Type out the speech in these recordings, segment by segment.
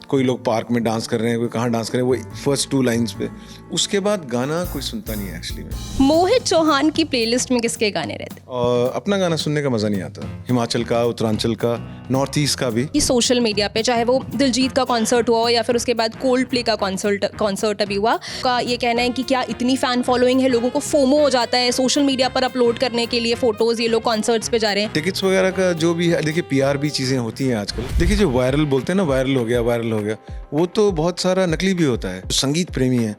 कोई लोग पार्क में डांस कर रहे हैं, कोई कहाँ डांस कर रहे हैं, वो फर्स्ट 2 लाइंस पे। उसके बाद गाना कोई सुनता नहीं है एक्चुअली में। मोहित चौहान की प्लेलिस्ट में किसके गाने रहते और अपना गाना सुनने का मज़ा नहीं आता। हिमाचल का, उत्तरांचल का, नॉर्थ ईस्ट का भी। कि सोशल मीडिया पे चाहे वो दिलजीत का कॉन्सर्ट हुआ हो या फिर उसके बाद कोल्ड प्ले का कॉन्सर्ट अभी हुआ, का ये कहना है कि क्या इतनी फैन फॉलोइंग है, लोगों को फोमो हो जाता है सोशल मीडिया पर अपलोड करने के लिए फोटोज, ये लोग कॉन्सर्ट्स पे जा रहे हैं। टिकट्स वगैरह का जो भी है, देखिए पीआर भी चीज़ें होती हैं आजकल। देखिए जो वायरल बोलते हैं ना, वायरल हो गया, वो तो बहुत सारा नकली भी होता है। संगीत प्रेमी हैं,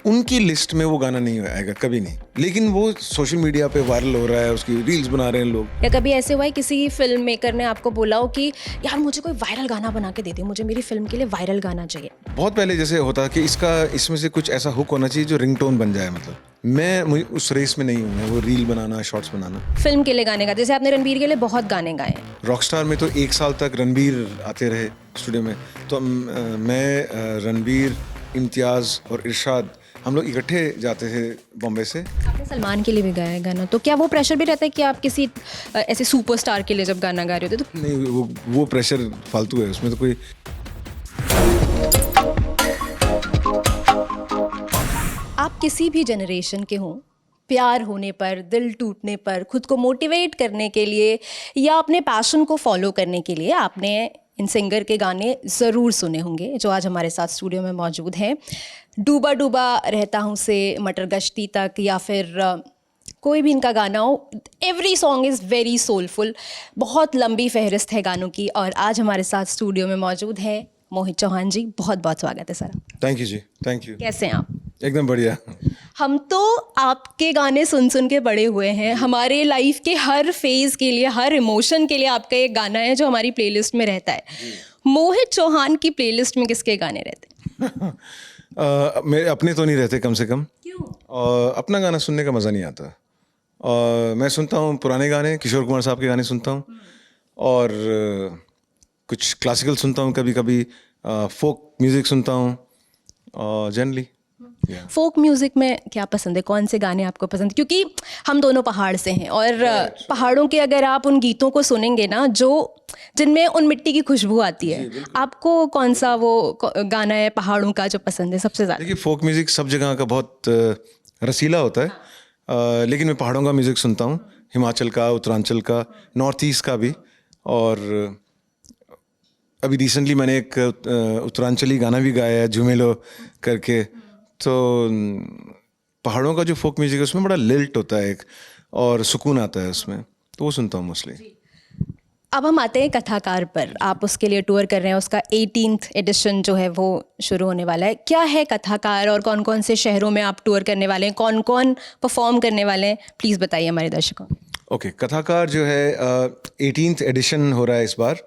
उनकी लिस्ट में वो गाना नहीं आएगा कभी नहीं, लेकिन वो सोशल मीडिया पे वायरल हो रहा है, उसकी रील्स बना रहे हैं लोग। या कभी ऐसे हुआ है किसी फिल्म मेकर ने आपको बोला हो कि यार मुझे कोई वायरल गाना बना के दे दे, मुझे मेरी फिल्म के लिए वायरल गाना चाहिए? बहुत पहले जैसे होता कि इसमें से कुछ ऐसा हुक होना चाहिए जो रिंगटोन बन जाए। मतलब मैं उस रेस में नहीं हूँ, मैं वो रील बनाना, शॉर्ट्स बनाना। फिल्म के लिए गाने गाते, जैसे आपने रणबीर के लिए बहुत गाने गाए हैं। रॉकस्टार में तो 1 साल तक रणबीर आते रहे स्टूडियो में, तो मैं, रणबीर, इम्तियाज़ और इरशाद, हम लोग इकट्ठे जाते थे बॉम्बे से। आपने सलमान के लिए भी गाया है गाना, तो क्या वो प्रेशर भी रहता है कि आप किसी ऐसे सुपरस्टार के लिए जब गाना गा रहे होते तो? नहीं, वो प्रेशर फालतू है, उसमें तो कोई। आप किसी भी जनरेशन के हों, प्यार होने पर, दिल टूटने पर, खुद को मोटिवेट करने के लिए या अपने पैशन को फॉलो करने के लिए आपने इन सिंगर के गाने ज़रूर सुने होंगे, जो आज हमारे साथ स्टूडियो में मौजूद हैं। डूबा डूबा रहता हूँ से मटर गश्ती तक, या फिर कोई भी इनका गाना हो, every song is very soulful. बहुत लंबी फहरिस्त है गानों की, और आज हमारे साथ स्टूडियो में मौजूद है मोहित चौहान जी। बहुत बहुत स्वागत है सर। थैंक यू जी, थैंक यू। कैसे हैं आप? एकदम बढ़िया। हम तो आपके गाने सुन सुन के बड़े हुए हैं। हमारे लाइफ के हर फेज़ के लिए, हर इमोशन के लिए आपका एक गाना है जो हमारी प्लेलिस्ट में रहता है। मोहित चौहान की प्लेलिस्ट में किसके गाने रहते हैं? मेरे अपने तो नहीं रहते, कम से कम। क्यों? अपना गाना सुनने का मज़ा नहीं आता। मैं सुनता हूँ पुराने गाने, किशोर कुमार साहब के गाने सुनता हूँ, और कुछ क्लासिकल सुनता हूँ, कभी कभी फोक म्यूज़िक सुनता हूँ जनरली। फोक म्यूज़िक में क्या पसंद है, कौन से गाने आपको पसंद? क्योंकि हम दोनों पहाड़ से हैं, और पहाड़ों के अगर आप उन गीतों को सुनेंगे ना, जो जिनमें उन मिट्टी की खुशबू आती है, आपको कौन सा वो गाना है पहाड़ों का जो पसंद है सबसे ज़्यादा? देखिए फोक म्यूज़िक सब जगह का बहुत रसीला होता है, लेकिन मैं पहाड़ों का म्यूज़िक सुनता हूँ, हिमाचल का, उत्तरांचल का, नॉर्थ ईस्ट का भी। और अभी रिसेंटली मैंने एक उत्तरांचली गाना भी गाया है, झूमेलो करके। तो पहाड़ों का जो फोक म्यूजिक है उसमें बड़ा लिल्ट होता है एक, और सुकून आता है उसमें, तो वो सुनता हूँ मोस्टली। अब हम आते हैं कथाकार पर। आप उसके लिए टूर कर रहे हैं, उसका 18th एडिशन जो है वो शुरू होने वाला है। क्या है कथाकार, और कौन कौन से शहरों में आप टूर करने वाले हैं, कौन कौन परफॉर्म करने वाले हैं, प्लीज़ बताइए हमारे दर्शकों। ओके, कथाकार जो है 18th एडिशन हो रहा है इस बार।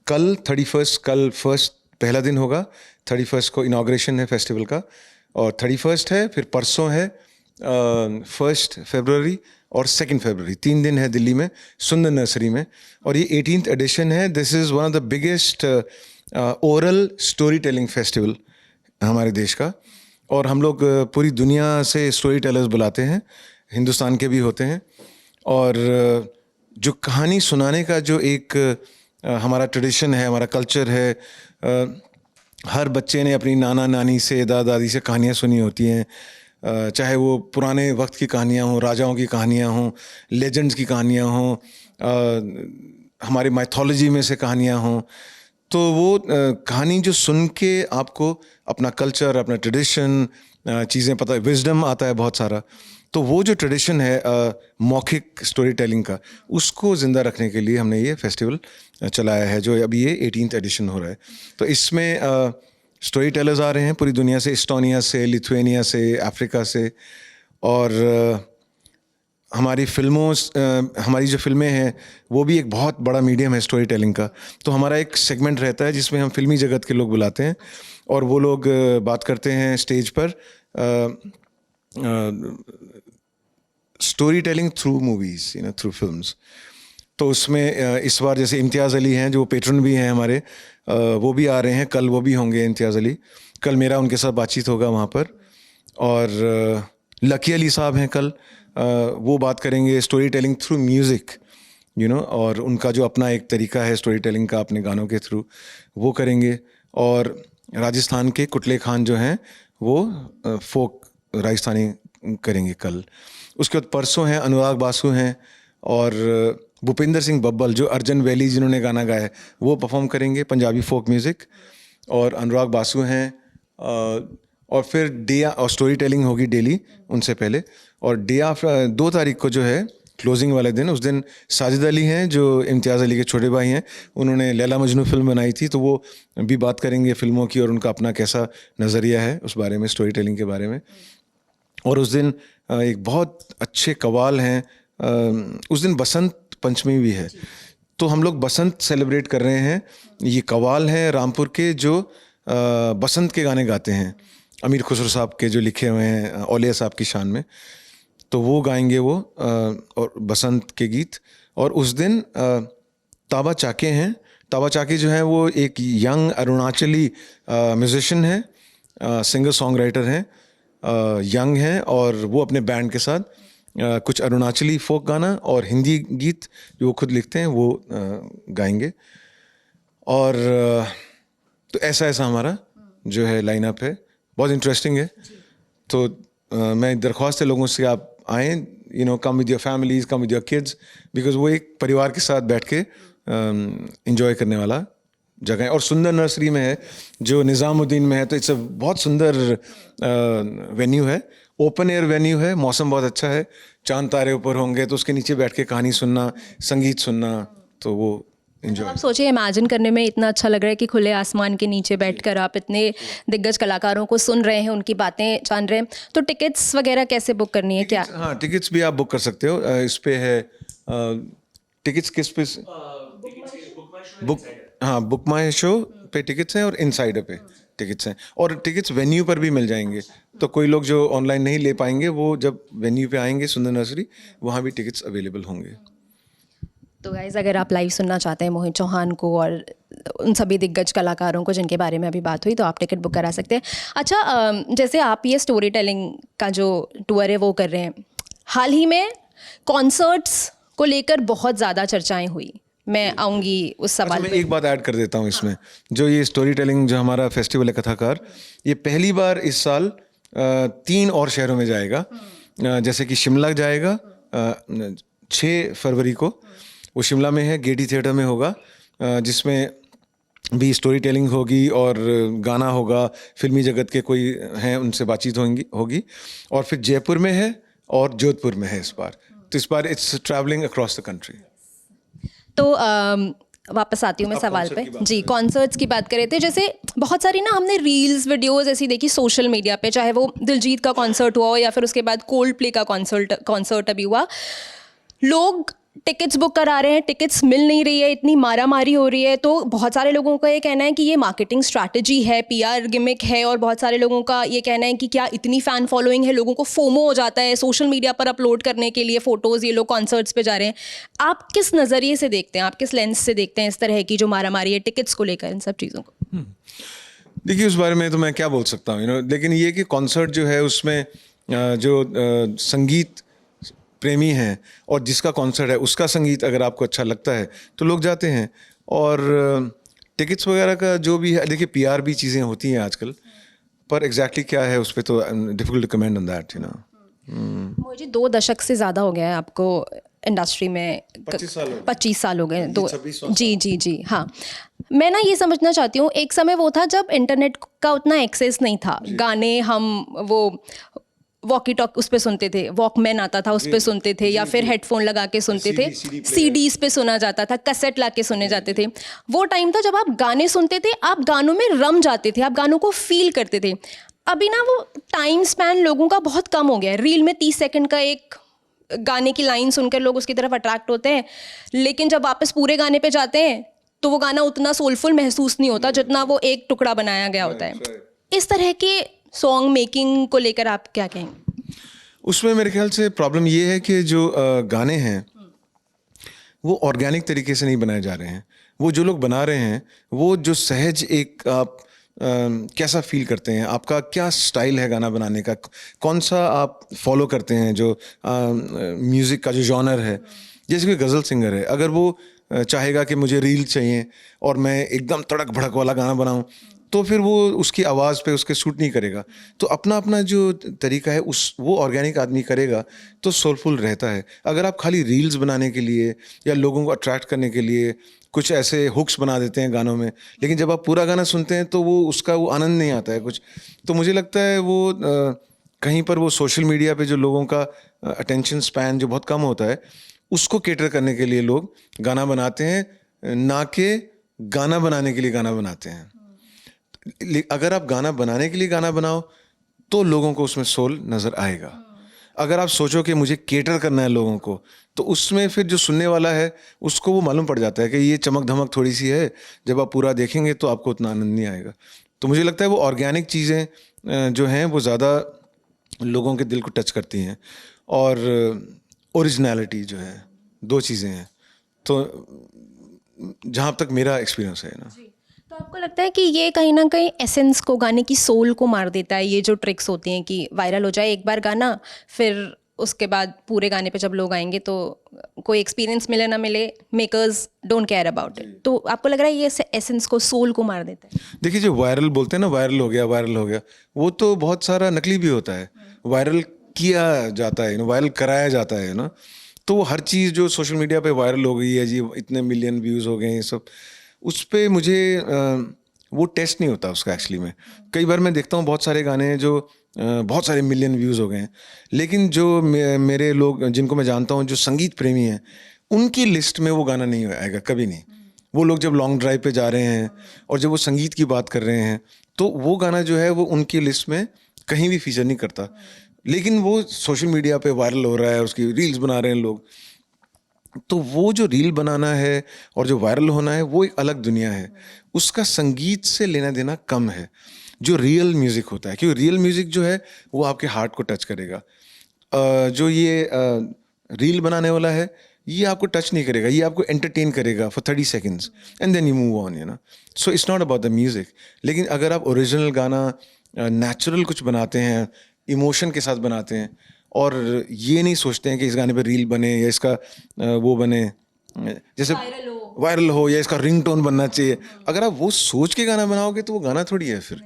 कल 31st, कल फर्स्ट पहला दिन होगा, 31st को इनाग्रेशन है फेस्टिवल का, और 31st है, फिर परसों है 1 फरवरी और 2 फरवरी, 3 दिन है दिल्ली में सुंदर नर्सरी में। और ये 18th एडिशन है। This is one of the biggest oral story telling festival हमारे देश का, और हम लोग पूरी दुनिया से स्टोरी टेलर्स बुलाते हैं, हिंदुस्तान के भी होते हैं। और जो कहानी सुनाने का जो एक हमारा ट्रेडिशन है, हमारा कल्चर है, हर बच्चे ने अपनी नाना नानी से, दादा दादी से कहानियाँ सुनी होती हैं, चाहे वो पुराने वक्त की कहानियाँ हों, राजाओं की कहानियाँ हों, लेजेंड्स की कहानियाँ हों, हमारे माइथोलॉजी में से कहानियाँ हों। तो वो कहानी जो सुन के आपको अपना कल्चर, अपना ट्रेडिशन, चीज़ें पता, विजडम आता है बहुत सारा। तो वो जो ट्रेडिशन है मौखिक स्टोरी टेलिंग का, उसको ज़िंदा रखने के लिए हमने ये फेस्टिवल चलाया है, जो अभी ये 18th एडिशन हो रहा है। तो इसमें स्टोरी टेलर्स आ रहे हैं पूरी दुनिया से, इस्टोनिया से, लिथुआनिया से, अफ्रीका से। और हमारी हमारी जो फिल्में हैं वो भी एक बहुत बड़ा मीडियम है स्टोरी टेलिंग का। तो हमारा एक सेगमेंट रहता है जिसमें हम फिल्मी जगत के लोग बुलाते हैं, और वो लोग बात करते हैं स्टेज पर, story telling through movies, through films. तो उसमें इस बार जैसे इम्तियाज़ अली हैं, जो पेट्रन भी हैं हमारे, वो भी आ रहे हैं, कल वो भी होंगे इम्तियाज़ अली। कल मेरा उनके साथ बातचीत होगा वहाँ पर। और लकी अली साहब हैं कल, वो बात करेंगे स्टोरी टेलिंग थ्रू म्यूज़िक, और उनका जो अपना एक तरीका है स्टोरी टेलिंग का अपने गानों के थ्रू, वो करेंगे। और राजस्थान के कुटले खान जो हैं वो फोक राजस्थानी करेंगे कल। उसके बाद परसों हैं अनुराग बासु हैं, और भूपिंदर सिंह बब्बल जो अर्जन वैली जिन्होंने गाना गाया है वो परफॉर्म करेंगे पंजाबी फोक म्यूज़िक। और अनुराग बासु हैं, और फिर डे और स्टोरी टेलिंग होगी डेली उनसे पहले। और डे आफ्टर 2 तारीख को जो है क्लोजिंग वाले दिन, उस दिन साजिद अली हैं जो इम्तियाज़ अली के छोटे भाई हैं, उन्होंने लैला मजनू फिल्म बनाई थी, तो वो भी बात करेंगे फिल्मों की और उनका अपना कैसा नज़रिया है उस बारे में, स्टोरी टेलिंग के बारे में। और उस दिन एक बहुत अच्छे कवाल हैं, उस दिन बसंत पंचमी भी है, तो हम लोग बसंत सेलिब्रेट कर रहे हैं। ये कवाल हैं रामपुर के जो बसंत के गाने गाते हैं, अमीर खुसरो साहब के जो लिखे हुए हैं औलिया साहब की शान में, तो वो गाएंगे वो और बसंत के गीत। और उस दिन ताबा चाके हैं, ताबा चाके जो हैं वो एक यंग अरुणाचली म्यूजिशियन है, सिंगर सॉन्ग राइटर हैं, यंग हैं, और वो अपने बैंड के साथ कुछ अरुणाचली फोक गाना और हिंदी गीत जो वो खुद लिखते हैं वो गाएंगे। और तो ऐसा हमारा जो है लाइनअप है, बहुत इंटरेस्टिंग है। तो मैं दरख्वास्त है लोगों से आप आएँ, come with your families, come with your kids, because वो एक परिवार के साथ बैठ के इंजॉय करने वाला जगह है। और सुंदर नर्सरी में है जो निज़ामुद्दीन में है, तो इट्स अ बहुत सुंदर वेन्यू है, ओपन एयर वेन्यू है, मौसम बहुत अच्छा है, चांद तारे ऊपर होंगे तो उसके नीचे बैठ के कहानी सुनना, संगीत सुनना, तो वो एंजॉय। आप सोचिए, इमेजिन करने में इतना अच्छा लग रहा है कि खुले आसमान के नीचे बैठकर आप इतने दिग्गज कलाकारों को सुन रहे हैं, उनकी बातें जान रहे हैं। तो टिकट्स वगैरह कैसे बुक करनी है? क्या? हाँ, टिकट्स भी आप बुक कर सकते हो, इस पे है टिकट्स किस पे बुक माई शो पे टिकट्स हैं और इनसाइडर पे टिकट्स हैं, और टिकट्स वेन्यू पर भी मिल जाएंगे। तो कोई लोग जो ऑनलाइन नहीं ले पाएंगे वो जब वेन्यू पे आएंगे सुंदर नर्सरी, वहाँ भी टिकट्स अवेलेबल होंगे। तो गाइज़, अगर आप लाइव सुनना चाहते हैं मोहित चौहान को और उन सभी दिग्गज कलाकारों को जिनके बारे में अभी बात हुई, तो आप टिकट बुक करा सकते हैं। अच्छा, जैसे आप ये स्टोरी टेलिंग का जो टूर है वो कर रहे हैं, हाल ही में कॉन्सर्ट्स को लेकर बहुत ज़्यादा चर्चाएं हुई, मैं आऊँगी उस सवाल मैं पे। एक बात ऐड कर देता हूँ इसमें, जो ये स्टोरी टेलिंग जो हमारा फेस्टिवल है कथाकार, ये पहली बार इस साल 3 और शहरों में जाएगा। जैसे कि शिमला जाएगा 6 फरवरी को, वो शिमला में है, गेटी थिएटर में होगा, जिसमें भी स्टोरी टेलिंग होगी और गाना होगा, फिल्मी जगत के कोई हैं उनसे बातचीत होगी। और फिर जयपुर में है और जोधपुर में है इस बार, तो इस बार it's travelling across the country. तो वापस आती हूँ मैं सवाल पे। जी, कॉन्सर्ट्स की बात कर रहे थे, जैसे बहुत सारी ना हमने रील्स वीडियोस ऐसी देखी सोशल मीडिया पे, चाहे वो दिलजीत का कॉन्सर्ट हुआ हो या फिर उसके बाद कोल्ड प्ले का कॉन्सर्ट अभी हुआ, लोग टिकट्स बुक करा रहे हैं, टिकट्स मिल नहीं रही है, इतनी मारामारी हो रही है। तो बहुत सारे लोगों का ये कहना है कि ये मार्केटिंग स्ट्रैटेजी है, पीआर गिमिक है, और बहुत सारे लोगों का ये कहना है कि क्या इतनी फ़ैन फॉलोइंग है, लोगों को फोमो हो जाता है सोशल मीडिया पर अपलोड करने के लिए फ़ोटोज़, ये लोग कॉन्सर्ट्स पे जा रहे हैं। आप किस नज़रिए से देखते हैं, आप किस लेंस से देखते हैं इस तरह की जो मारामारी है टिकट्स को लेकर, इन सब चीज़ों को? देखिए, उस बारे में तो मैं क्या बोल सकता हूँ, लेकिन ये कि कॉन्सर्ट जो है उसमें जो संगीत प्रेमी हैं और जिसका कॉन्सर्ट है उसका संगीत अगर आपको अच्छा लगता है तो लोग जाते हैं। और टिकट्स वगैरह का जो भी है, देखिए पीआर भी चीज़ें होती हैं आजकल, पर एग्जैक्टली क्या है उस पर तो difficult to comment on that, मुझे 2 दशक से ज़्यादा हो गया है आपको इंडस्ट्री में। 25 साल हो गए। 26 साल। जी हाँ। मैं ना ये समझना चाहती हूँ, एक समय वो था जब इंटरनेट का उतना एक्सेस नहीं था, गाने हम वो वॉकी टॉक उस पे सुनते थे, वॉकमैन आता था उस पे सुनते थे, या फिर हेडफोन लगा के सुनते थे, सीडीज पे सुना जाता था, कैसेट ला के सुने जाते थे। वो टाइम था जब आप गाने सुनते थे, आप गानों में रम जाते थे, आप गानों को फील करते थे। अभी ना वो टाइम स्पैन लोगों का बहुत कम हो गया है। रील में 30 सेकंड का एक गाने की लाइन सुनकर लोग उसकी तरफ अट्रैक्ट होते हैं, लेकिन जब वापस पूरे गाने पे जाते हैं तो वो गाना उतना सोलफुल महसूस नहीं होता जितना वो एक टुकड़ा बनाया गया होता है। इस तरह के सॉन्ग मेकिंग को लेकर आप क्या कहेंगे? उसमें मेरे ख्याल से प्रॉब्लम ये है कि जो गाने हैं वो ऑर्गेनिक तरीके से नहीं बनाए जा रहे हैं। वो जो लोग बना रहे हैं वो जो सहज एक आप कैसा फील करते हैं, आपका क्या स्टाइल है गाना बनाने का, कौन सा आप फॉलो करते हैं, जो म्यूज़िक का जो जॉनर है। जैसे कोई गज़ल सिंगर है, अगर वो चाहेगा कि मुझे रील चाहिए और मैं एकदम तड़क भड़क वाला गाना बनाऊं, तो फिर वो उसकी आवाज़ पे उसके सूट नहीं करेगा। तो अपना अपना जो तरीका है उस वो ऑर्गेनिक आदमी करेगा तो सोलफुल रहता है। अगर आप खाली रील्स बनाने के लिए या लोगों को अट्रैक्ट करने के लिए कुछ ऐसे हुक्स बना देते हैं गानों में, लेकिन जब आप पूरा गाना सुनते हैं तो वो उसका वो आनंद नहीं आता है कुछ। तो मुझे लगता है वो कहीं पर वो सोशल मीडिया पे जो लोगों का अटेंशन स्पैन जो बहुत कम होता है, उसको केटर करने के लिए लोग गाना बनाते हैं, ना कि गाना बनाने के लिए गाना बनाते हैं। अगर आप गाना बनाने के लिए गाना बनाओ तो लोगों को उसमें सोल नज़र आएगा। अगर आप सोचो कि मुझे केटर करना है लोगों को, तो उसमें फिर जो सुनने वाला है उसको वो मालूम पड़ जाता है कि ये चमक धमक थोड़ी सी है, जब आप पूरा देखेंगे तो आपको उतना आनंद नहीं आएगा। तो मुझे लगता है वो ऑर्गेनिक चीज़ें जो हैं वो ज़्यादा लोगों के दिल को टच करती हैं, और ओरिजिनलिटी जो है, दो चीज़ें हैं। तो जहाँ तक मेरा एक्सपीरियंस है ना। तो आपको लगता है कि ये कहीं ना कहीं एसेंस को, गाने की सोल को मार देता है, ये जो ट्रिक्स होती हैं कि वायरल हो जाए एक बार गाना, फिर उसके बाद पूरे गाने पे जब लोग आएंगे तो कोई एक्सपीरियंस मिले ना मिले, makers don't care about it. तो आपको लग रहा है ये एसेंस को, सोल को मार देता है? देखिए, जो वायरल बोलते हैं ना, वायरल हो गया, वायरल हो गया, वो तो बहुत सारा नकली भी होता है। वायरल किया जाता है, वायरल कराया जाता है ना। तो वो हर चीज़ जो सोशल मीडिया पे वायरल हो गई है जी, इतने मिलियन व्यूज़ हो गए हैं, ये सब, उस पे मुझे वो टेस्ट नहीं होता उसका एक्चुअली में। कई बार मैं देखता हूँ बहुत सारे गाने हैं जो बहुत सारे मिलियन व्यूज़ हो गए हैं, लेकिन जो मेरे लोग जिनको मैं जानता हूँ जो संगीत प्रेमी हैं, उनकी लिस्ट में वो गाना नहीं आएगा कभी नहीं। वो लोग जब लॉन्ग ड्राइव पे जा रहे हैं और जब वो संगीत की बात कर रहे हैं, तो वो गाना जो है वो उनकी लिस्ट में कहीं भी फीचर नहीं करता। लेकिन वो सोशल मीडिया पे वायरल हो रहा है, उसकी रील्स बना रहे हैं लोग। तो वो जो रील बनाना है और जो वायरल होना है वो एक अलग दुनिया है, उसका संगीत से लेना देना कम है। जो रियल म्यूज़िक होता है, क्योंकि रियल म्यूज़िक जो है वो आपके हार्ट को टच करेगा। जो ये रील बनाने वाला है, ये आपको टच नहीं करेगा, ये आपको एंटरटेन करेगा for 30 seconds and then you move on, you know. So it's not about the music. लेकिन अगर आप ओरिजिनल गाना नेचुरल कुछ बनाते हैं, इमोशन के साथ बनाते हैं, और ये नहीं सोचते हैं कि इस गाने पे रील बने या इसका वो बने, जैसे वायरल हो या इसका रिंगटोन बनना चाहिए, अगर आप वो सोच के गाना बनाओगे तो वो गाना थोड़ी है फिर।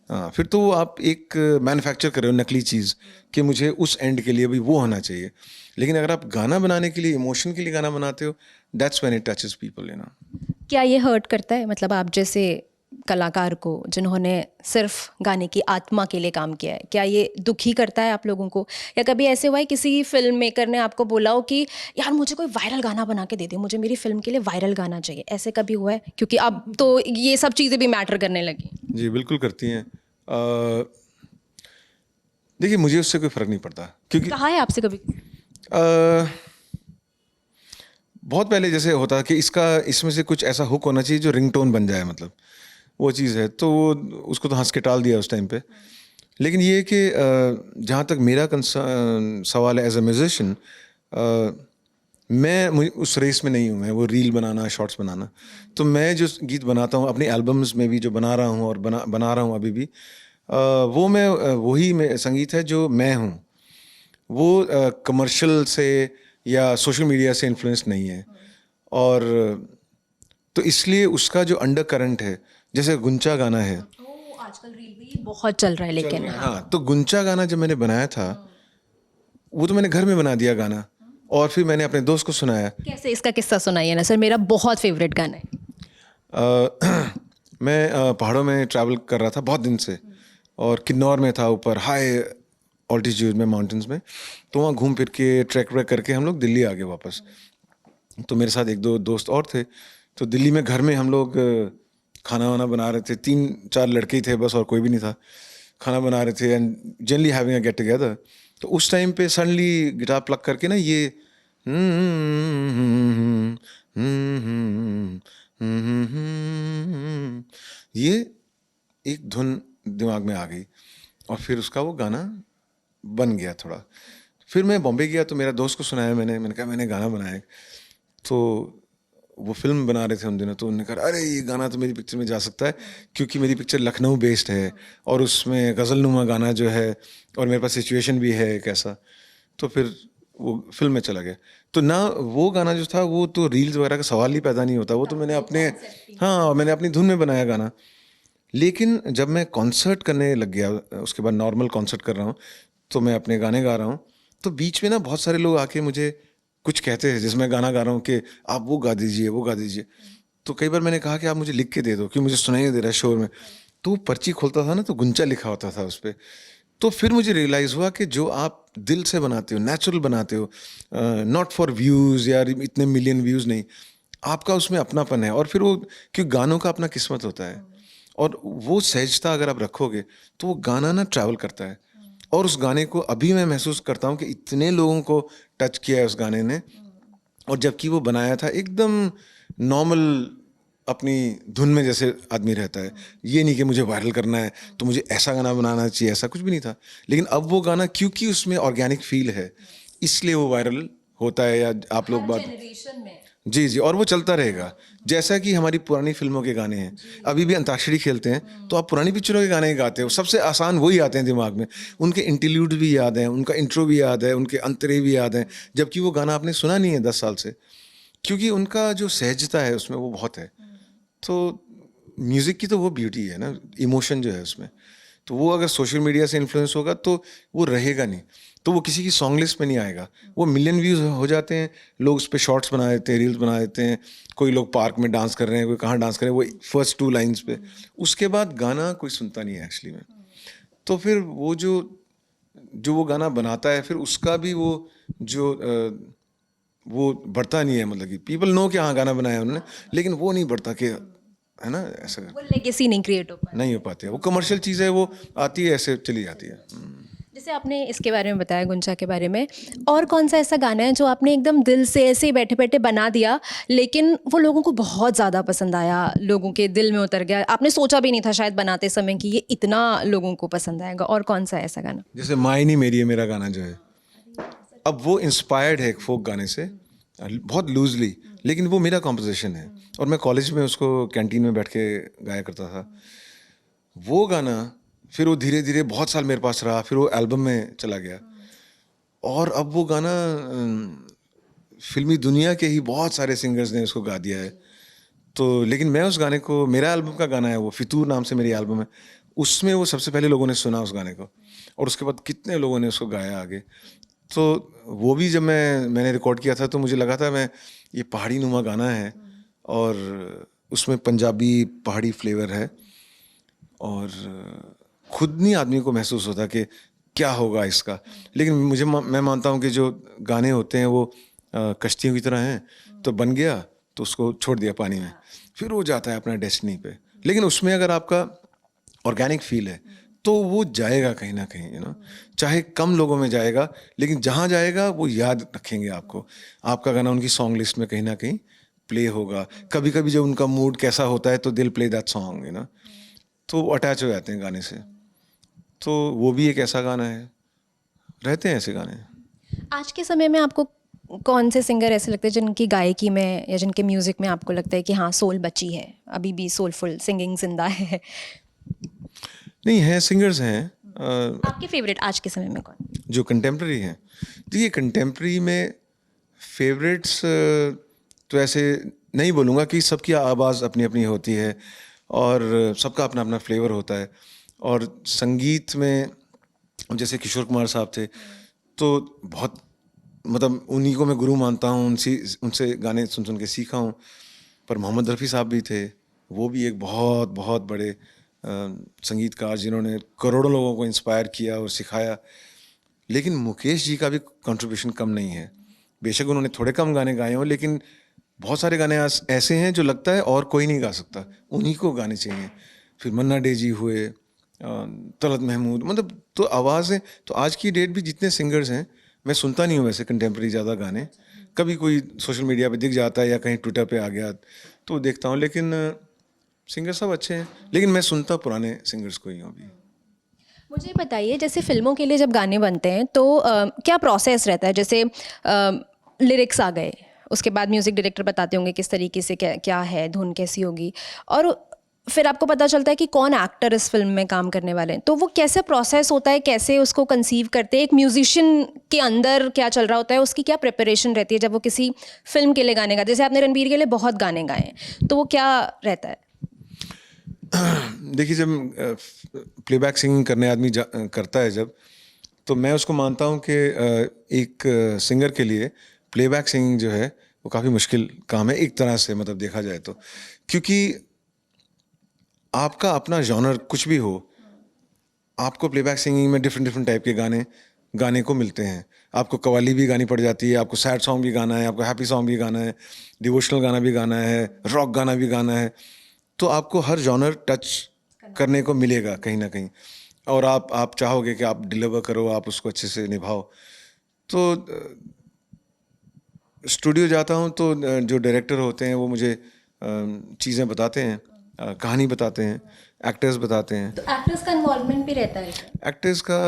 हाँ, फिर तो आप एक मैन्युफैक्चर कर रहे हो नकली चीज़ कि मुझे उस एंड के लिए भी वो होना चाहिए। लेकिन अगर आप गाना बनाने के लिए, इमोशन के लिए गाना बनाते हो, that's when it touches people, you know. क्या ये हर्ट करता है, मतलब आप जैसे कलाकार को जिन्होंने सिर्फ गाने की आत्मा के लिए काम किया है, क्या ये दुखी करता है आप लोगों को? या कभी ऐसे हुआ है किसी फिल्म मेकर ने आपको बोला हो कि यार मुझे कोई वायरल गाना बना के दे दे, मुझे मेरी फिल्म के लिए वायरल गाना चाहिए, ऐसे कभी हुआ है? क्योंकि अब तो ये सब चीज़ें भी मैटर करने लगी। जी बिल्कुल करती हैं। देखिए, मुझे उससे कोई फ़र्क नहीं पड़ता, क्योंकि कहा है आपसे कभी? अ, बहुत पहले जैसे होता कि इसमें से कुछ ऐसा हुक होना चाहिए जो रिंगटोन बन जाए, मतलब वो चीज़ है, तो उसको तो हंस के टाल दिया उस टाइम पे। लेकिन ये है कि जहाँ तक मेरा सवाल है एज अ म्यूजिशियन, मुझे उस रेस में नहीं हूँ, मैं वो रील बनाना, शॉर्ट्स बनाना। तो मैं जो गीत बनाता हूँ अपनी एल्बम्स में भी, जो बना रहा हूँ और बना रहा हूँ अभी भी, वो मैं वही संगीत है जो मैं हूँ। वो कमर्शियल से या सोशल मीडिया से इन्फ्लुएंस नहीं है। और तो इसलिए उसका जो अंडर करंट है, जैसे गुंचा गाना है, आजकल रील भी ये बहुत चल रहा है, लेकिन हाँ, तो गुंचा गाना जब मैंने बनाया था, वो तो मैंने घर में बना दिया गाना, और फिर मैंने अपने दोस्त को सुनाया। कैसे, इसका किस्सा सुनाइए ना सर, मेरा बहुत फेवरेट गाना है। मैं पहाड़ों में ट्रैवल कर रहा था बहुत दिन से, और किन्नौर में था, ऊपर हाई ऑल्टीट्यूड में, माउंटेन्स में। तो वहाँ घूम फिर के ट्रैक व्रैक करके हम लोग दिल्ली आ गए वापस। तो मेरे साथ एक दो दोस्त और थे। तो दिल्ली में घर में हम लोग खाना वाना बना रहे थे, 3-4 लड़के ही थे बस, और कोई भी नहीं था। खाना बना रहे थे and generally having a get together. तो उस टाइम पे सडनली गिटार प्लग करके ना ये ये एक धुन दिमाग में आ गई, और फिर उसका वो गाना बन गया थोड़ा। फिर मैं बॉम्बे गया तो मेरा दोस्त को सुनाया, मैंने कहा मैंने गाना बनाया। तो वो फिल्म बना रहे थे उन दिनों, तो उन्होंने कहा अरे ये गाना तो मेरी पिक्चर में जा सकता है, क्योंकि मेरी पिक्चर लखनऊ बेस्ड है और उसमें गज़लनुमा गाना जो है और मेरे पास सिचुएशन भी है एक ऐसा, तो फिर वो फिल्म में चला गया। तो ना वो गाना जो था वो तो रील्स वगैरह का सवाल ही पैदा नहीं होता, वो तो मैंने अपने, हाँ मैंने अपनी धुन में बनाया गाना। लेकिन जब मैं कॉन्सर्ट करने लग गया, उसके बाद नॉर्मल कॉन्सर्ट कर रहा हूँ, तो मैं अपने गाने गा रहा हूँ, तो बीच में ना बहुत सारे लोग आके मुझे कुछ कहते हैं, जिसमें गाना गा रहा हूँ कि आप वो गा दीजिए, वो गा दीजिए। तो कई बार मैंने कहा कि आप मुझे लिख के दे दो, कि मुझे सुनाई नहीं दे रहा है शोर में। तो वो पर्ची खोलता था ना, तो गुंचा लिखा होता था उस पर। तो फिर मुझे रियलाइज़ हुआ कि जो आप दिल से बनाते हो, नेचुरल बनाते हो, नॉट फॉर व्यूज़ या इतने मिलियन व्यूज़ नहीं, आपका उसमें अपनापन है। और फिर वो, क्योंकि गानों का अपना किस्मत होता है, और वो सहजता अगर आप रखोगे तो वो गाना ना ट्रैवल करता है। और उस गाने को अभी मैं महसूस करता हूँ कि इतने लोगों को टच किया है उस गाने ने, और जबकि वो बनाया था एकदम नॉर्मल अपनी धुन में जैसे आदमी रहता है। ये नहीं कि मुझे वायरल करना है तो मुझे ऐसा गाना बनाना चाहिए, ऐसा कुछ भी नहीं था। लेकिन अब वो गाना क्योंकि उसमें ऑर्गेनिक फील है, इसलिए वो वायरल होता है, या आप लोग बात, जनरेशन में जी जी, और वो चलता रहेगा। जैसा कि हमारी पुरानी फिल्मों के गाने हैं, अभी भी अंताक्षरी खेलते हैं तो आप पुरानी पिक्चरों के गाने ही गाते हो, सबसे आसान वही आते हैं दिमाग में। उनके इंटरल्यूड भी याद हैं, उनका इंट्रो भी याद है, उनके अंतरे भी याद हैं, जबकि वो गाना आपने सुना नहीं है 10 साल से, क्योंकि उनका जो सहजता है उसमें वो बहुत है। तो म्यूज़िक की तो वो ब्यूटी है ना, इमोशन जो है उसमें। तो वो अगर सोशल मीडिया से इन्फ्लुएंस होगा तो वो रहेगा नहीं, तो वो किसी की सॉन्ग लिस्ट में नहीं आएगा। वो मिलियन व्यूज़ हो जाते हैं, लोग उस पर शॉर्ट्स बना देते हैं, रील्स बना देते हैं, कोई लोग पार्क में डांस कर रहे हैं, कोई कहाँ डांस कर रहे हैं, वो फर्स्ट 2 लाइन्स पे। उसके बाद गाना कोई सुनता नहीं है एक्चुअली में। तो फिर वो जो जो वो गाना बनाता है, फिर उसका भी वो जो वो बढ़ता नहीं है, मतलब कि पीपल नो कि हाँ गाना बनाया उन्होंने, लेकिन वो नहीं बढ़ता कि, है ना, ऐसा वो लेगेसी नहीं क्रिएट हो पाती। नहीं हो पाती है। वो कमर्शियल चीज़ है, वो आती है ऐसे चली जाती है। जैसे आपने इसके बारे में बताया, गुंचा के बारे में, और कौन सा ऐसा गाना है जो आपने एकदम दिल से ऐसे ही बैठे बैठे बना दिया, लेकिन वो लोगों को बहुत ज़्यादा पसंद आया, लोगों के दिल में उतर गया, आपने सोचा भी नहीं था शायद बनाते समय कि ये इतना लोगों को पसंद आएगा? और कौन सा है ऐसा गाना? जैसे माय नहीं मेरी है मेरा गाना जो है, अब वो इंस्पायर्ड है एक फोक गाने से, बहुत लूजली, लेकिन वो मेरा कॉम्पोजिशन है, और मैं कॉलेज में उसको कैंटीन में बैठ के गाया करता था। वो गाना फिर वो धीरे धीरे बहुत साल मेरे पास रहा, फिर वो एल्बम में चला गया, और अब वो गाना फिल्मी दुनिया के ही बहुत सारे सिंगर्स ने उसको गा दिया है। तो लेकिन मैं उस गाने को, मेरा एल्बम का गाना है वो, फितूर नाम से मेरी एल्बम है, उसमें वो सबसे पहले लोगों ने सुना उस गाने को, और उसके बाद कितने लोगों ने उसको गाया आगे। तो वो भी जब मैंने रिकॉर्ड किया था तो मुझे लगा था मैं, ये पहाड़ी नुमा गाना है और उसमें पंजाबी पहाड़ी फ्लेवर है, और खुद नहीं आदमी को महसूस होता कि क्या होगा इसका। लेकिन मैं मानता हूँ कि जो गाने होते हैं वो कश्तियों की तरह हैं, तो बन गया तो उसको छोड़ दिया पानी में, फिर वो जाता है अपना डेस्टिनी पे। लेकिन उसमें अगर आपका ऑर्गेनिक फील है तो वो जाएगा कहीं ना कहीं, चाहे कम लोगों में जाएगा, लेकिन जहाँ जाएगा वो याद रखेंगे आपको, आपका गाना उनकी सॉन्ग लिस्ट में कहीं ना कहीं प्ले होगा। कभी कभी जब उनका मूड कैसा होता है तो दिल प्ले दैट सॉन्ग, तो अटैच हो जाते हैं गाने से। तो वो भी एक ऐसा गाना है, रहते हैं ऐसे गाने। आज के समय में आपको कौन से सिंगर ऐसे लगते हैं जिनकी गायकी में या जिनके म्यूज़िक में आपको लगता है कि हाँ सोल बची है, अभी भी सोलफुल सिंगिंग जिंदा है? नहीं है, सिंगर्स हैं। आपके फेवरेट आज के समय में कौन? जो कंटेम्प्रेरी हैं, देखिए कंटेम्प्रेरी में फेवरेट्स तो ऐसे नहीं बोलूँगा, कि सबकी आवाज़ अपनी अपनी होती है और सबका अपना अपना फ्लेवर होता है। और संगीत में जैसे किशोर कुमार साहब थे, तो बहुत, मतलब उन्हीं को मैं गुरु मानता हूँ, उनसे गाने सुन सुन के सीखा हूँ। पर मोहम्मद रफ़ी साहब भी थे, वो भी एक बहुत बहुत बड़े संगीतकार जिन्होंने करोड़ों लोगों को इंस्पायर किया और सिखाया। लेकिन मुकेश जी का भी कंट्रीब्यूशन कम नहीं है। बेशक उन्होंने थोड़े कम गाने गाए हों, लेकिन बहुत सारे गाने ऐसे हैं जो लगता है और कोई नहीं गा सकता, उन्हीं को गाने चाहिए। फिर मन्ना डे जी हुए, तलत महमूद, मतलब तो आवाज़ें। तो आज की डेट भी जितने सिंगर्स हैं, मैं सुनता नहीं हूँ वैसे कंटेम्प्रेरी ज़्यादा गाने, कभी कोई सोशल मीडिया पे दिख जाता है या कहीं ट्विटर पे आ गया तो देखता हूँ, लेकिन सिंगर सब अच्छे हैं, लेकिन मैं सुनता पुराने सिंगर्स को ही हूँ अभी। मुझे बताइए, जैसे फिल्मों के लिए जब गाने बनते हैं तो क्या प्रोसेस रहता है? जैसे लिरिक्स आ गए उसके बाद म्यूज़िक डायरेक्टर बताते होंगे किस तरीके से क्या क्या है, धुन कैसी होगी, और फिर आपको पता चलता है कि कौन एक्टर इस फिल्म में काम करने वाले हैं। तो वो कैसे प्रोसेस होता है, कैसे उसको कंसीव करते हैं, एक म्यूजिशियन के अंदर क्या चल रहा होता है, उसकी क्या प्रिपरेशन रहती है जब वो किसी फिल्म के लिए गाने गाते हैं? जैसे आपने रणबीर के लिए बहुत गाने गाए हैं, तो वो क्या रहता है? देखिए, जब प्लेबैक सिंगिंग करने आदमी करता है जब, तो मैं उसको मानता हूँ कि एक सिंगर के लिए प्लेबैक सिंगिंग जो है वो काफ़ी मुश्किल काम है एक तरह से, मतलब देखा जाए तो। क्योंकि आपका अपना जॉनर कुछ भी हो, आपको प्लेबैक सिंगिंग में डिफरेंट डिफरेंट टाइप के गाने गाने को मिलते हैं। आपको कव्वाली भी गानी पड़ जाती है, आपको सैड सॉन्ग भी गाना है, आपको हैप्पी सॉन्ग भी गाना है, डिवोशनल गाना भी गाना है, रॉक गाना भी गाना है। तो आपको हर जॉनर टच करने को मिलेगा कहीं ना कहीं, और आप चाहोगे कि आप डिलीवर करो, आप उसको अच्छे से निभाओ। तो स्टूडियो जाता हूँ तो जो डायरेक्टर होते हैं वो मुझे चीज़ें बताते हैं, कहानी बताते हैं, एक्टर्स बताते हैं। तो एक्टर्स का इन्वॉल्वमेंट भी रहता है क्या? एक्टर्स का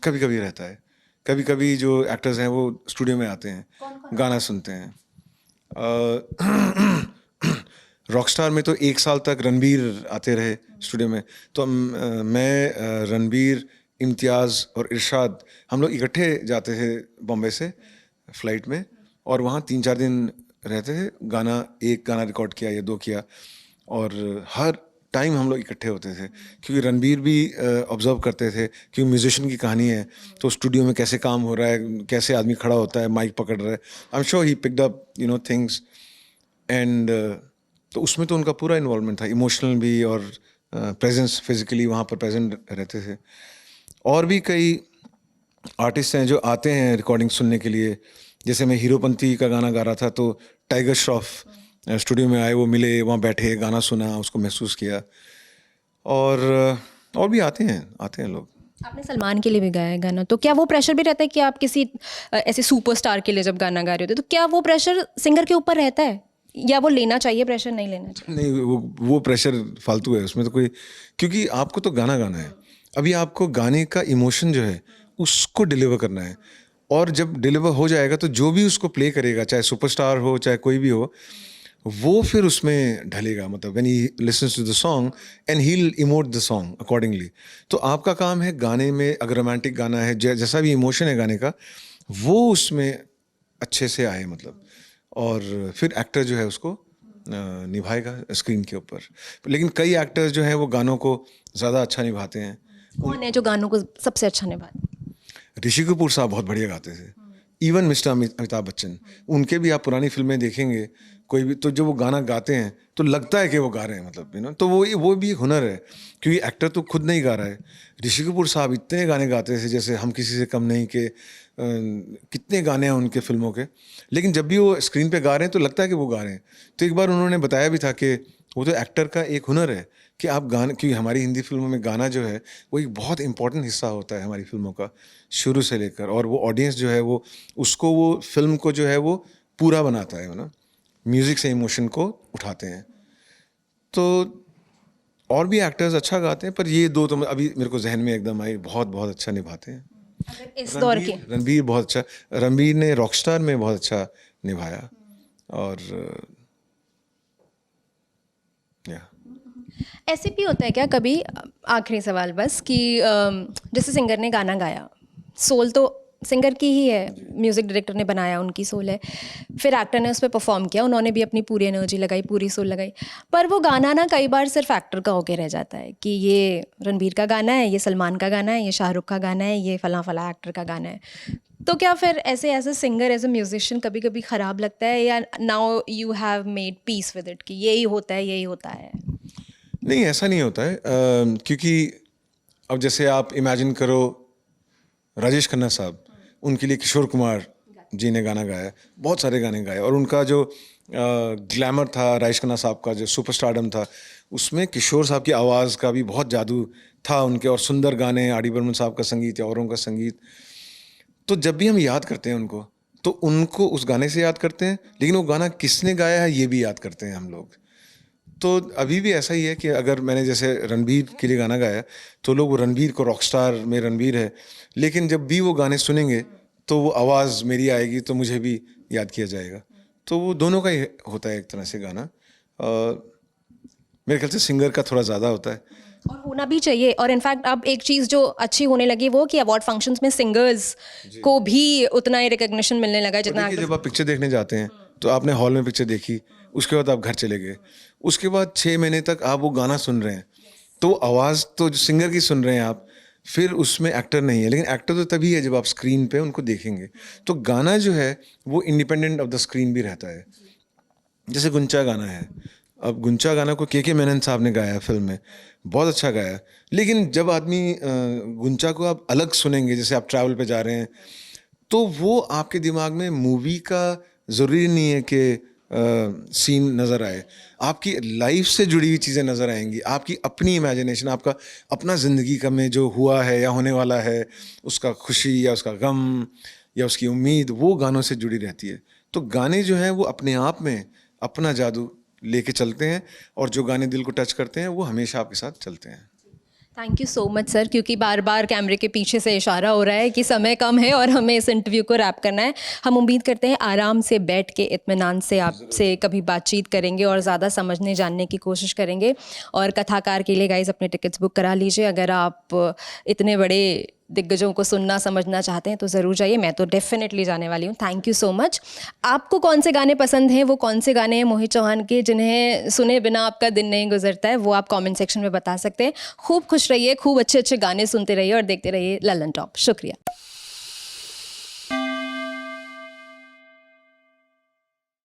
कभी कभी रहता है। कभी कभी जो एक्टर्स हैं वो स्टूडियो में आते हैं, गाना सुनते हैं। रॉकस्टार में तो 1 साल तक रणबीर आते रहे स्टूडियो में। तो मैं, रणबीर, इम्तियाज़ और इरशाद, हम लोग इकट्ठे जाते थे बॉम्बे से फ्लाइट में, और वहाँ 3-4 दिन रहते थे। एक गाना रिकॉर्ड किया या 2 किया, और हर टाइम हम लोग इकट्ठे होते थे, क्योंकि रणबीर भी ऑब्जर्व करते थे, क्योंकि म्यूजिशियन की कहानी है तो स्टूडियो में कैसे काम हो रहा है, कैसे आदमी खड़ा होता है, माइक पकड़ रहा है। I am sure he picked up things, and तो उसमें तो उनका पूरा इन्वॉल्वमेंट था, इमोशनल भी, और प्रेजेंस, फिजिकली वहाँ पर प्रेजेंट रहते थे। और भी कई आर्टिस्ट हैं जो आते हैं रिकॉर्डिंग सुनने के लिए। जैसे मैं हीरोपंती का गाना गा रहा था, तो टाइगर श्रॉफ स्टूडियो में आए, वो मिले, वहाँ बैठे, गाना सुना, उसको महसूस किया। और भी आते हैं लोग। आपने सलमान के लिए भी गाया है गाना, तो क्या वो प्रेशर भी रहता है कि आप किसी ऐसे सुपरस्टार के लिए जब गाना गा रहे होते, तो क्या वो प्रेशर सिंगर के ऊपर रहता है, या वो लेना चाहिए प्रेशर, नहीं लेना चाहिए? नहीं, वो प्रेशर फालतू है, उसमें तो कोई, क्योंकि आपको तो गाना गाना है। अभी आपको गाने का इमोशन जो है उसको डिलीवर करना है, और जब डिलीवर हो जाएगा तो जो भी उसको प्ले करेगा, चाहे सुपरस्टार हो चाहे कोई भी हो, वो फिर उसमें ढलेगा। मतलब when he listens to the song and he will emote the song accordingly. तो आपका काम है गाने में, अगर रोमांटिक गाना है, जैसा भी इमोशन है गाने का, वो उसमें अच्छे से आए, मतलब, और फिर एक्टर जो है उसको निभाएगा स्क्रीन के ऊपर। लेकिन कई एक्टर्स जो हैं वो गानों को ज़्यादा अच्छा निभाते हैं। कौन है जो गानों को सबसे अच्छा निभाता है? ऋषि कपूर साहब बहुत बढ़िया गाते थे। इवन मिस्टर अमिताभ बच्चन, उनके भी आप पुरानी फिल्में देखेंगे, कोई भी, तो जब वो गाना गाते हैं तो लगता है कि वो गा रहे हैं, मतलब तो वो भी एक हुनर है, क्योंकि एक्टर तो खुद नहीं गा रहा है। ऋषि कपूर साहब इतने गाने गाते थे, जैसे हम किसी से कम नहीं के, कितने गाने हैं उनके फिल्मों के, लेकिन जब भी वो स्क्रीन पे गा रहे हैं तो लगता है कि वो गा रहे हैं। तो एक बार उन्होंने बताया भी था कि वो तो एक्टर का एक हुनर है कि आप गाने, क्योंकि हमारी हिंदी फिल्मों में गाना जो है वो एक बहुत इंपॉर्टेंट हिस्सा होता है हमारी फिल्मों का, शुरू से लेकर, और वो ऑडियंस जो है वो उसको, वो फिल्म को जो है वो पूरा बनाता है ना, म्यूज़िक से इमोशन को उठाते हैं। तो और भी एक्टर्स अच्छा गाते हैं, पर ये 2 तो अभी मेरे को जहन में एकदम आई, बहुत बहुत अच्छा निभाते हैं। अगर इस दौर के रणबीर बहुत अच्छा, रणबीर ने रॉकस्टार में बहुत अच्छा निभाया। और या ऐसे भी होता है क्या कभी, आखिरी सवाल बस, कि जैसे सिंगर ने गाना गाया, सोल तो सिंगर की ही है, म्यूज़िक डायरेक्टर ने बनाया, उनकी सोल है, फिर एक्टर ने उस पर परफॉर्म किया, उन्होंने भी अपनी पूरी एनर्जी लगाई, पूरी सोल लगाई, पर वो गाना ना कई बार सिर्फ एक्टर का होके रह जाता है कि ये रणबीर का गाना है, ये सलमान का गाना है, ये शाहरुख का गाना है, ये फला फला एक्टर का गाना है। तो क्या फिर ऐसे as a singer, as a musician कभी कभी ख़राब लगता है, या now you have made peace with it कि यही होता है, यही होता है? नहीं, ऐसा नहीं होता है, क्योंकि अब जैसे आप इमेजिन करो, राजेश खन्ना साहब, उनके लिए किशोर कुमार जी ने गाना गाया, बहुत सारे गाने गाए, और उनका जो ग्लैमर था, राजेश खन्ना साहब का जो सुपरस्टारडम था, उसमें किशोर साहब की आवाज़ का भी बहुत जादू था उनके, और सुंदर गाने, आर डी बर्मन साहब का संगीत या औरों का संगीत। तो जब भी हम याद करते हैं उनको, तो उनको उस गाने से याद करते हैं, लेकिन वो गाना किसने गाया है ये भी याद करते हैं हम लोग। तो अभी भी ऐसा ही है कि अगर मैंने जैसे रणबीर के लिए गाना गाया, तो लोग वो रणबीर को, रॉकस्टार में रणबीर है, लेकिन जब भी वो गाने सुनेंगे तो वो आवाज़ मेरी आएगी, तो मुझे भी याद किया जाएगा। तो वो दोनों का ही होता है एक तरह से गाना। मेरे ख्याल से सिंगर का थोड़ा ज़्यादा होता है। और होना भी चाहिए। और इनफैक्ट अब एक चीज़ जो अच्छी होने लगी वो कि अवार्ड फंक्शंस में सिंगर्स को भी उतना ही रिकग्निशन मिलने लगा है जितना देखिए, जब आप पिक्चर देखने जाते हैं तो आपने हॉल में पिक्चर देखी, उसके बाद आप घर चले गए, उसके बाद 6 महीने तक आप वो गाना सुन रहे हैं, तो आवाज़ तो जो सिंगर की सुन रहे हैं आप, फिर उसमें एक्टर नहीं है। लेकिन एक्टर तो तभी है जब आप स्क्रीन पे उनको देखेंगे। तो गाना जो है वो इंडिपेंडेंट ऑफ द स्क्रीन भी रहता है। जैसे गुंचा गाना है, अब गुंचा गाना को के मेनन साहब ने गाया है फिल्म में, बहुत अच्छा गाया है। लेकिन जब आदमी गुंचा को आप अलग सुनेंगे, जैसे आप ट्रैवल पे जा रहे हैं, तो वो आपके दिमाग में मूवी का ज़रूरी नहीं है कि सीन नज़र आए, आपकी लाइफ से जुड़ी हुई चीज़ें नज़र आएंगी, आपकी अपनी इमेजिनेशन, आपका अपना ज़िंदगी का में जो हुआ है या होने वाला है, उसका खुशी या उसका गम या उसकी उम्मीद, वो गानों से जुड़ी रहती है। तो गाने जो हैं वो अपने आप में अपना जादू लेके चलते हैं, और जो गाने दिल को टच करते हैं वो हमेशा आपके साथ चलते हैं। Thank you so much sir, क्योंकि बार बार कैमरे के पीछे से इशारा हो रहा है कि समय कम है और हमें इस इंटरव्यू को रैप करना है। हम उम्मीद करते हैं आराम से बैठ के इत्मीनान से आपसे कभी बातचीत करेंगे और ज़्यादा समझने जानने की कोशिश करेंगे। और कथाकार के लिए गाइस अपने टिकट्स बुक करा लीजिए। अगर आप इतने बड़े दिग्गजों को सुनना समझना चाहते हैं तो ज़रूर जाइए। मैं तो डेफिनेटली जाने वाली हूँ। Thank you so much. आपको कौन से गाने पसंद हैं, वो कौन से गाने हैं मोहित चौहान के जिन्हें सुने बिना आपका दिन नहीं गुजरता है, वो आप कमेंट सेक्शन में बता सकते हैं। खूब खुश रहिए, खूब अच्छे अच्छे गाने सुनते रहिए और देखते रहिए ललन टॉप। शुक्रिया।